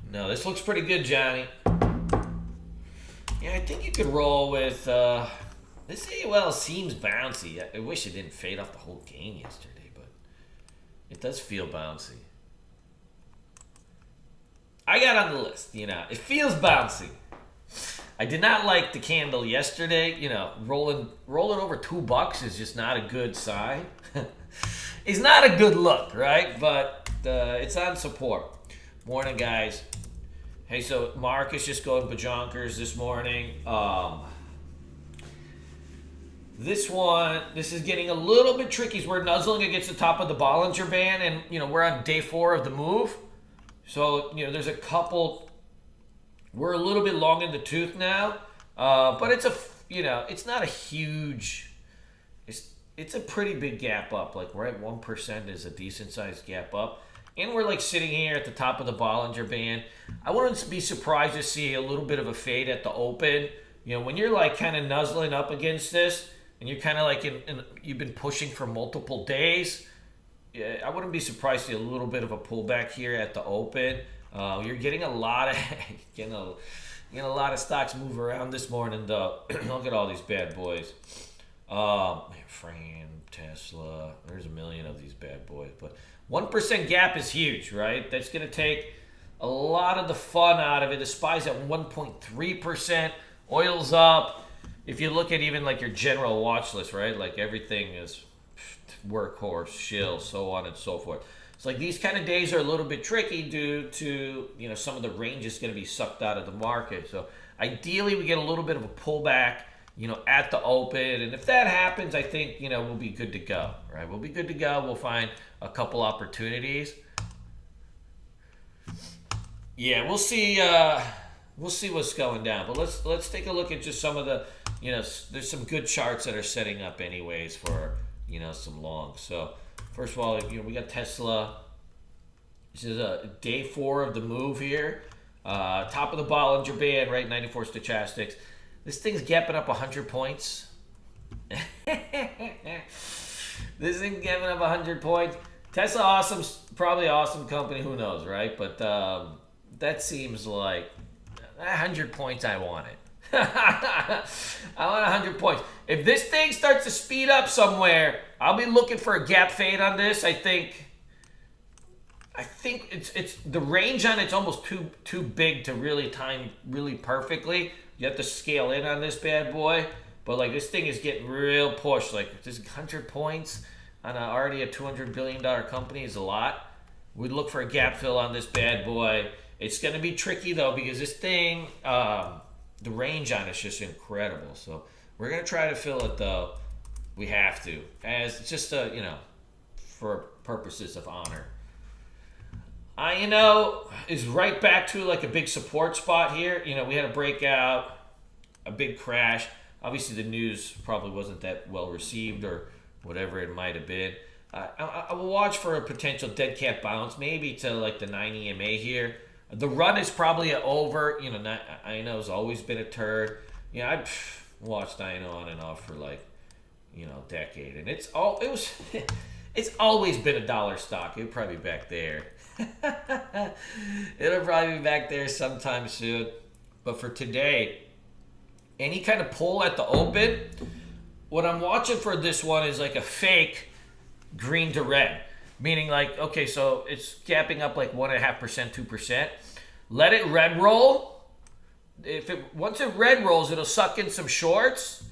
No, this looks pretty good, Johnny. Yeah, I think you could roll with this AOL seems bouncy. I wish it didn't fade off the whole game yesterday, but it does feel bouncy. I got on the list, It feels bouncy. I did not like the candle yesterday. Rolling over $2 is just not a good sign. It's not a good look, right? But it's on support. Morning, guys. Hey, so Marcus just going bajonkers this morning. This is getting a little bit tricky. We're nuzzling against the top of the Bollinger Band, and we're on day 4 of the move. So there's a couple. We're a little bit long in the tooth now, but it's it's not a huge. It's a pretty big gap up. Like we're at 1% is a decent sized gap up. And we're like sitting here at the top of the Bollinger Band. I wouldn't be surprised to see a little bit of a fade at the open. When you're like kind of nuzzling up against this and you're kind of like you've been pushing for multiple days, I wouldn't be surprised to see a little bit of a pullback here at the open. You're getting a lot of getting a lot of stocks move around this morning though. Look at all these bad boys. Fran, Tesla, there's a million of these bad boys, but 1% gap is huge, right? That's going to take a lot of the fun out of it. The SPY's at 1.3%. Oil's up. If you look at even like your general watch list, right? Like everything is workhorse, shill, so on and so forth. It's like these kind of days are a little bit tricky due to, some of the range is going to be sucked out of the market. So ideally we get a little bit of a pullback, at the open. And if that happens, I think, we'll be good to go, right? We'll be good to go. We'll find a couple opportunities. Yeah, we'll see what's going down. But let's take a look at just some of the, there's some good charts that are setting up anyways for, some longs. So first of all, we got Tesla. This is a day 4 of the move here. Top of the Bollinger Band, right? 94 stochastics. This thing's gapping up 100 points. This thing's gapping up 100 points. Tesla, awesome, probably awesome company. Who knows, right? But that seems like 100 points. I want it. I want 100 points. If this thing starts to speed up somewhere, I'll be looking for a gap fade on this. I think it's the range on it's almost too big to really time really perfectly. You have to scale in on this bad boy. But like this thing is getting real pushed. Like this 100 points on already a $200 billion company is a lot. We'd look for a gap fill on this bad boy. It's going to be tricky though because this thing, the range on it's just incredible. So we're going to try to fill it though. We have to, as just for purposes of honor. Is right back to like a big support spot here. We had a breakout, a big crash. Obviously, the news probably wasn't that well received or whatever it might have been. I will watch for a potential dead cat bounce, maybe to like the 9 EMA here. The run is probably over. INO's always been a turd. I've watched INO on and off for like, a decade, and it's always been a dollar stock. It'll probably be back there. It'll probably be back there sometime soon. But for today, any kind of pull at the open, what I'm watching for this one is like a fake green to red. Meaning like, okay, so it's gapping up like 1.5%, 2%. Let it red roll. Once it red rolls, it'll suck in some shorts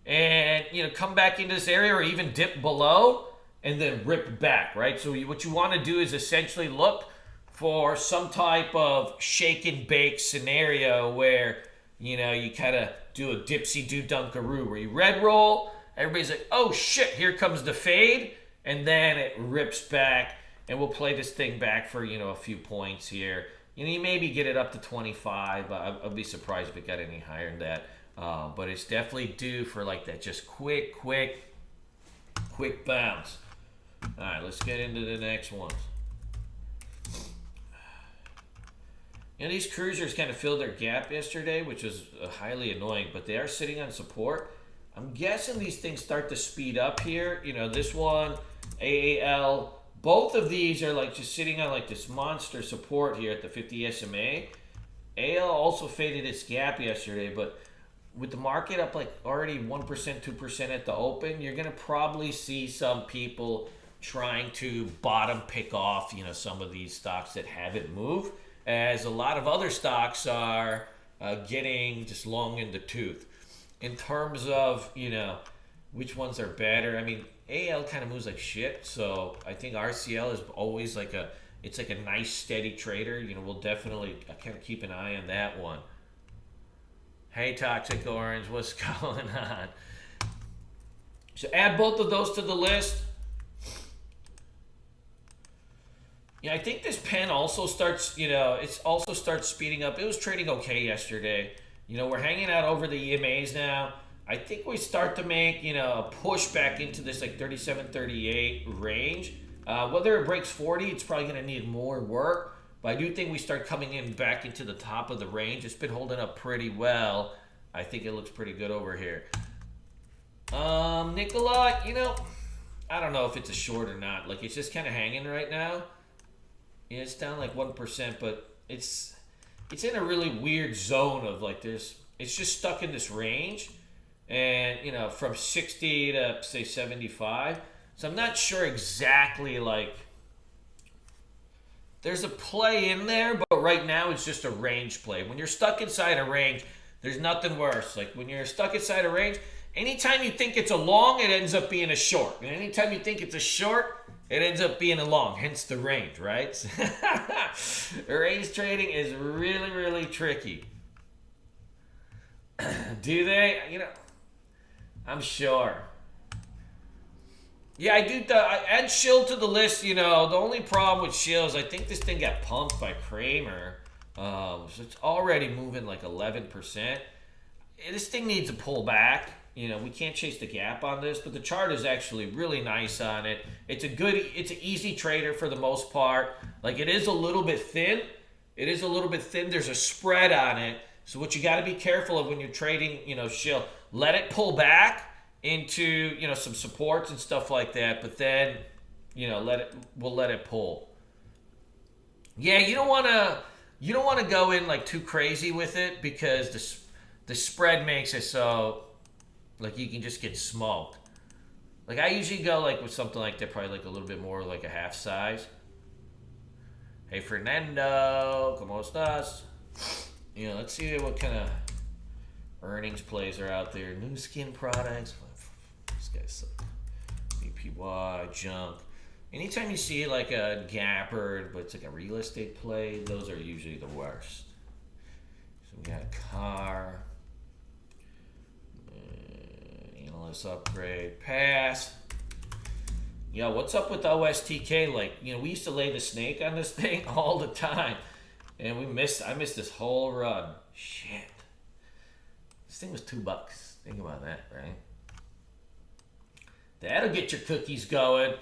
and come back into this area or even dip below and then rip back, right? So what you want to do is essentially look for some type of shake and bake scenario where you kind of do a dipsy do dunkaroo where you red roll, everybody's like, oh shit, here comes the fade, and then it rips back, and we'll play this thing back for a few points here. You maybe get it up to 25. I'll be surprised if it got any higher than that. But it's definitely due for like that just quick bounce. All right, let's get into the next ones. These cruisers kind of filled their gap yesterday, which was highly annoying, but they are sitting on support. I'm guessing these things start to speed up here. This one, AAL, both of these are like just sitting on like this monster support here at the 50 SMA. AL also faded its gap yesterday, but with the market up like already 1%, 2% at the open, you're going to probably see some people trying to bottom pick off, some of these stocks that haven't moved, as a lot of other stocks are getting just long in the tooth. In terms of, which ones are better, I mean, AL kind of moves like shit, so I think RCL is always like it's like a nice steady trader. We'll definitely kind of keep an eye on that one. Hey, Toxic Orange, what's going on? So add both of those to the list. I think this pen also starts, it also starts speeding up. It was trading okay yesterday. We're hanging out over the EMAs now. I think we start to make, a push back into this like 37, 38 range. Whether it breaks 40, it's probably going to need more work. But I do think we start coming in back into the top of the range. It's been holding up pretty well. I think it looks pretty good over here. Nicola, I don't know if it's a short or not. Like, it's just kind of hanging right now. It's down like 1%, but it's in a really weird zone of like this. It's just stuck in this range. And, from 60 to, say, 75. So I'm not sure exactly, like, there's a play in there, but right now it's just a range play. When you're stuck inside a range, there's nothing worse. Like, when you're stuck inside a range, anytime you think it's a long, it ends up being a short. And anytime you think it's a short, it ends up being a long, hence the range, right? Range trading is really, really tricky. Do they? I'm sure. Yeah, I do. I add Shill to the list. The only problem with Shill is I think this thing got pumped by Kramer. So it's already moving like 11%. This thing needs to pull back. We can't chase the gap on this, but the chart is actually really nice on it. It's an easy trader for the most part. Like, it is a little bit thin. There's a spread on it. So what you got to be careful of when you're trading, Shill, let it pull back into, some supports and stuff like that, but then, we'll let it pull. Yeah, you don't want to go in like too crazy with it, because the spread makes it so like you can just get smoked. Like, I usually go like with something like that, probably like a little bit more like a half size. Hey, Fernando, ¿cómo estás? Let's see what kind of earnings plays are out there. New skin products. This guy's BPY, junk. Anytime you see like a Gappard, but it's like a real estate play, those are usually the worst. So we got a car. Analyst upgrade. Pass. Yo, what's up with OSTK? Like, we used to lay the snake on this thing all the time. And I missed this whole run. Shit. This thing was $2. Think about that, right? That'll get your cookies going.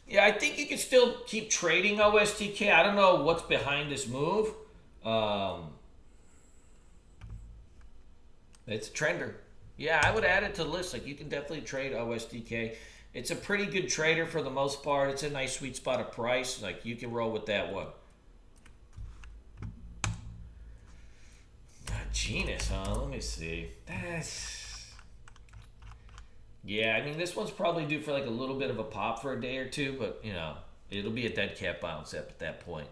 Yeah, I think you can still keep trading OSTK. I don't know what's behind this move. It's a trender. Yeah, I would add it to the list. Like, you can definitely trade OSTK. It's a pretty good trader for the most part. It's a nice sweet spot of price. Like, you can roll with that one. Genus, huh? Let me see. Yeah, I mean, this one's probably due for like a little bit of a pop for a day or two, but, it'll be a dead cat bounce at that point.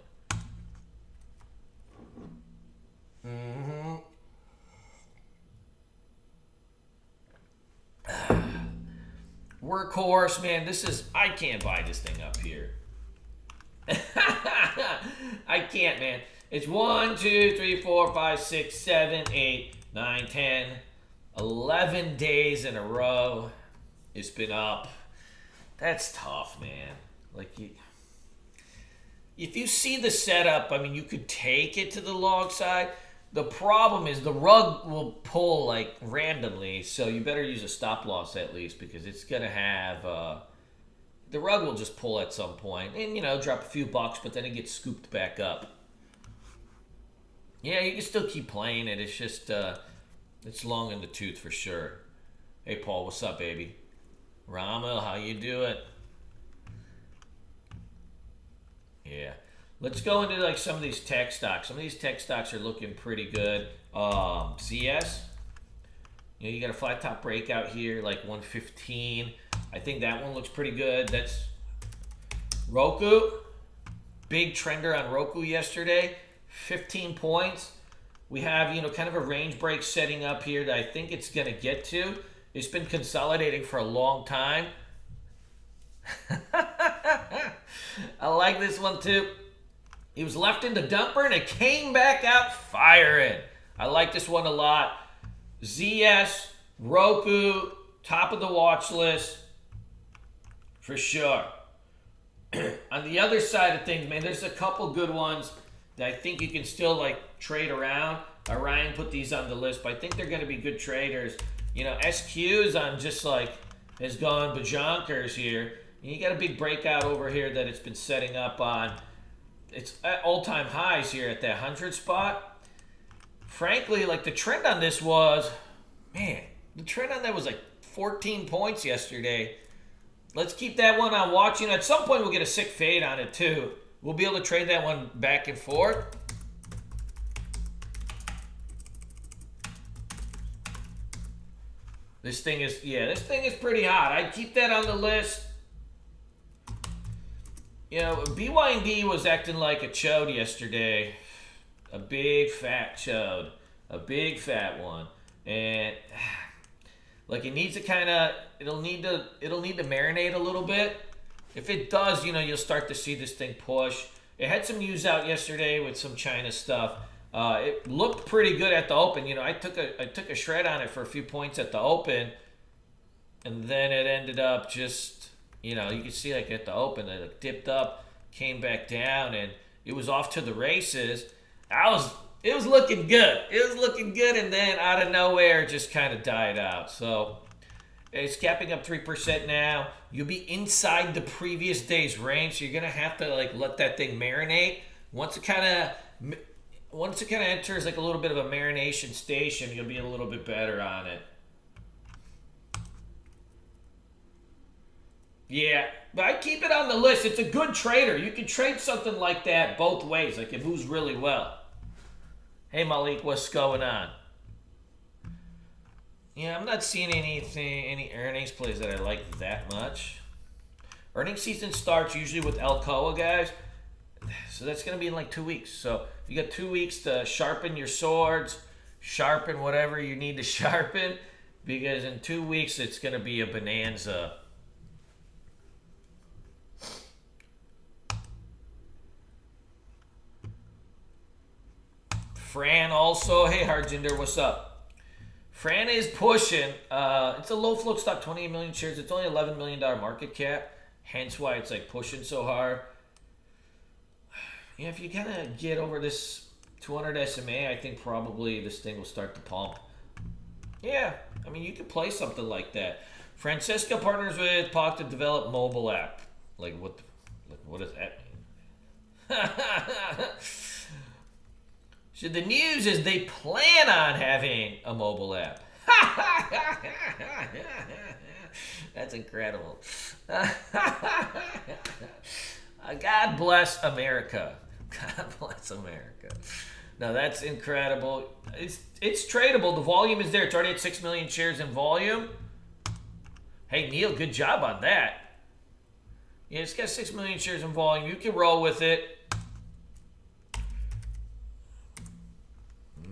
Workhorse, man, I can't buy this thing up here. I can't, man. It's 1, 2, 3, 4, 5, 6, 7, 8, 9, 10, 11 days in a row. It's been up. That's tough, man. Like, if you see the setup, I mean, you could take it to the long side. The problem is the rug will pull like randomly, so you better use a stop loss at least, because it's gonna have the rug will just pull at some point and drop a few bucks, but then it gets scooped back up. Yeah, you can still keep playing it. It's just it's long in the tooth for sure. Hey Paul, what's up, baby? Ramel, how you doing? Yeah. Let's go into like some of these tech stocks. Some of these tech stocks are looking pretty good. CS, you got a flat top breakout here, like 115. I think that one looks pretty good. That's Roku. Big trender on Roku yesterday. 15 points. We have, kind of a range break setting up here that I think it's going to get to. It's been consolidating for a long time. I like this one too. He was left in the dumper and it came back out firing. I like this one a lot. ZS, Roku, top of the watch list for sure. On the other side of things, man, there's a couple good ones that I think you can still like trade around. Ryan put these on the list, but I think they're going to be good traders. SQ is on just like has gone bajonkers here. And you got a big breakout over here that it's been setting up on. It's at all-time highs here at that 100 spot. Frankly, like the trend on this was, man, the trend on that was like 14 points yesterday. Let's keep that one on watch. At some point we'll get a sick fade on it too. We'll be able to trade that one back and forth. This thing is pretty hot. I'd keep that on the list. BYD was acting like a chode yesterday. A big fat chode. A big fat one. And like it needs to it'll need to marinate a little bit. If it does, you'll start to see this thing push. It had some news out yesterday with some China stuff. It looked pretty good at the open. I took a shred on it for a few points at the open, and then it ended up just, you can see like at the open, it dipped up, came back down, and it was off to the races. It was looking good. It was looking good, and then out of nowhere, it just kind of died out. So it's capping up 3% now. You'll be inside the previous day's range, so you're gonna have to like let that thing marinate. Once it kind of enters like a little bit of a marination station, you'll be a little bit better on it. Yeah, but I keep it on the list. It's a good trader. You can trade something like that both ways. Like it moves really well. Hey Malik, what's going on? Yeah, I'm not seeing any earnings plays that I like that much. Earnings season starts usually with Alcoa, guys. So that's going to be in like 2 weeks. So you got 2 weeks to sharpen your swords, sharpen whatever you need to sharpen, because in 2 weeks it's going to be a bonanza. Fran also, hey Harjinder, what's up? Fran is pushing. It's a low float stock, 28 million shares. It's only $11 million market cap, hence why it's like pushing so hard. Yeah, if you kind of get over this 200 SMA, I think probably this thing will start to pump. Yeah, I mean, you could play something like that. Francesca partners with POC to develop mobile app. Like, what does that mean? So the news is they plan on having a mobile app. That's incredible. God bless America. God bless America. No, that's incredible. It's tradable. The volume is there. It's already at 6 million shares in volume. Hey, Neil, good job on that. Yeah, it's got 6 million shares in volume. You can roll with it.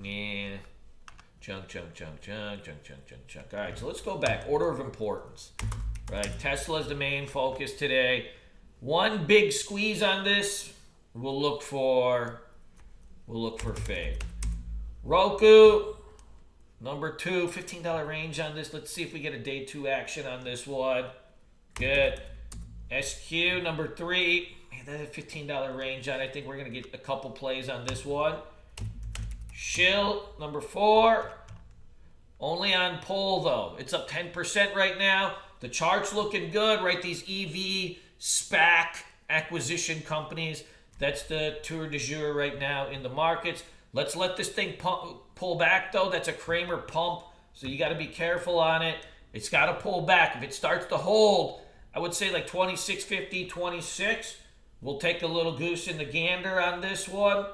Yeah. Chunk. All right, so let's go back. Order of importance. Right, Tesla's the main focus today. One big squeeze on this, we'll look for fade. Roku, number 2, $15 range on this. Let's see if we get a day 2 action on this one. Good. SQ, number 3. Man, that's a $15 range on. I think we're going to get a couple plays on this one. Shill, number 4. Only on pull, though. It's up 10% right now. The chart's looking good, right? These EV SPAC acquisition companies. That's the tour de jour right now in the markets. Let's let this thing pull back, though. That's a Kramer pump, so you got to be careful on it. It's got to pull back. If it starts to hold, I would say like 26.50, 26. We'll take a little goose in the gander on this one.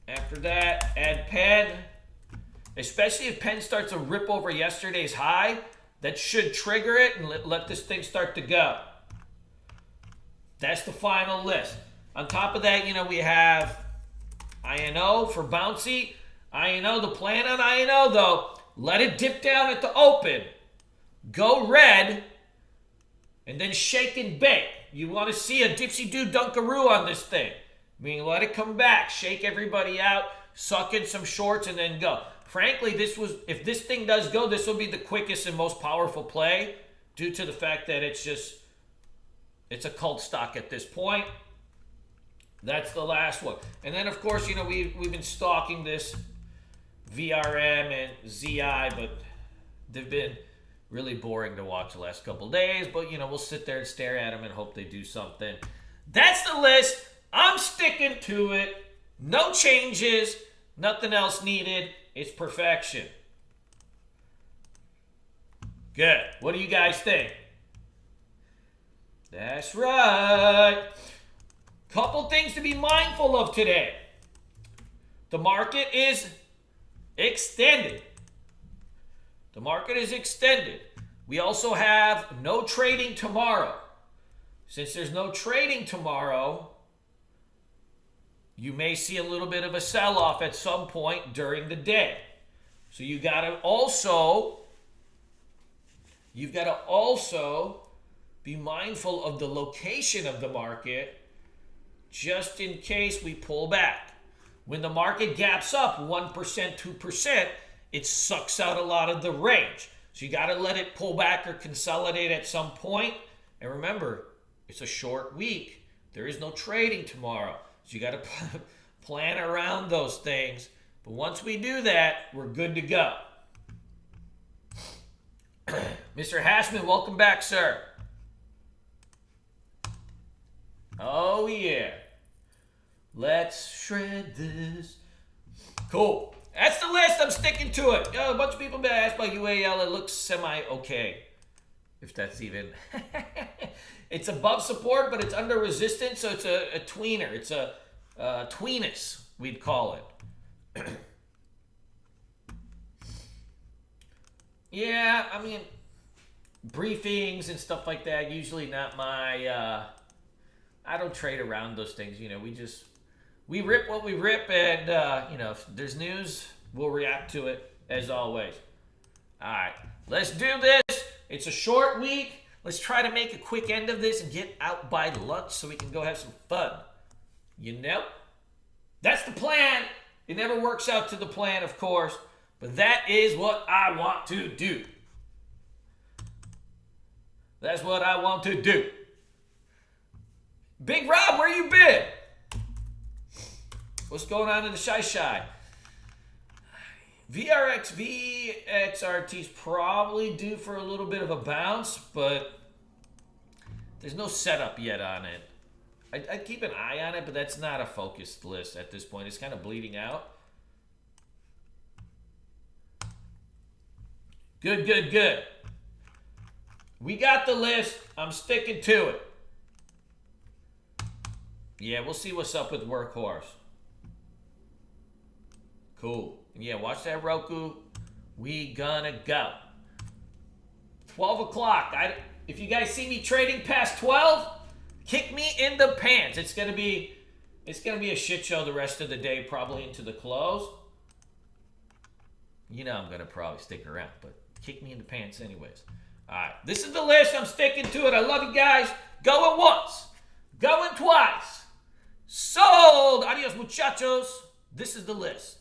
After that, add pen. Especially if pen starts to rip over yesterday's high, that should trigger it and let this thing start to go. That's the final list. On top of that, we have INO for bouncy. INO, the plan on INO though, let it dip down at the open, go red, and then shake and bake. You want to see a dipsy-do dunkaroo on this thing. Let it come back, shake everybody out, suck in some shorts, and then go. Frankly, if this thing does go, this will be the quickest and most powerful play due to the fact that it's a cult stock at this point. That's the last one. And then, of course, we've been stalking this VRM and ZI, but they've been really boring to watch the last couple days. But, we'll sit there and stare at them and hope they do something. That's the list. I'm sticking to it. No changes. Nothing else needed. It's perfection. Good. What do you guys think? That's right. Couple things to be mindful of today. The market is extended. The market is extended. We also have no trading tomorrow. Since there's no trading tomorrow, you may see a little bit of a sell-off at some point during the day. So you've got to also be mindful of the location of the market just in case we pull back. When the market gaps up 1%, 2%, it sucks out a lot of the range. So you got to let it pull back or consolidate at some point. And remember, it's a short week. There is no trading tomorrow. So you got to plan around those things. But once we do that, we're good to go. Mr. Hashman, welcome back, sir. Oh, yeah. Let's shred this. Cool. That's the list. I'm sticking to it. A bunch of people have been asked about UAL. It looks semi-okay. If that's even... It's above support, but it's under resistance, so it's a tweener. It's a tweenus, we'd call it. Yeah, briefings and stuff like that, usually not my... I don't trade around those things. We rip what we rip, and, if there's news, we'll react to it, as always. All right, let's do this. It's a short week. Let's try to make a quick end of this and get out by lunch so we can go have some fun. That's the plan. It never works out to the plan, of course, but that is what I want to do. That's what I want to do. Big Rob, where you been? What's going on in the Shy? VXRT's probably due for a little bit of a bounce, but there's no setup yet on it. I'd keep an eye on it, but that's not a focused list at this point. It's kind of bleeding out. Good. We got the list. I'm sticking to it. Yeah, we'll see what's up with Workhorse. Cool. Yeah, watch that Roku. We gonna go. 12 o'clock. If you guys see me trading past 12, kick me in the pants. It's gonna be a shit show the rest of the day, probably into the close. I'm gonna probably stick around, but kick me in the pants anyways. All right, this is the list. I'm sticking to it. I love you guys. Going once, going twice. Sold. Adios, muchachos. This is the list.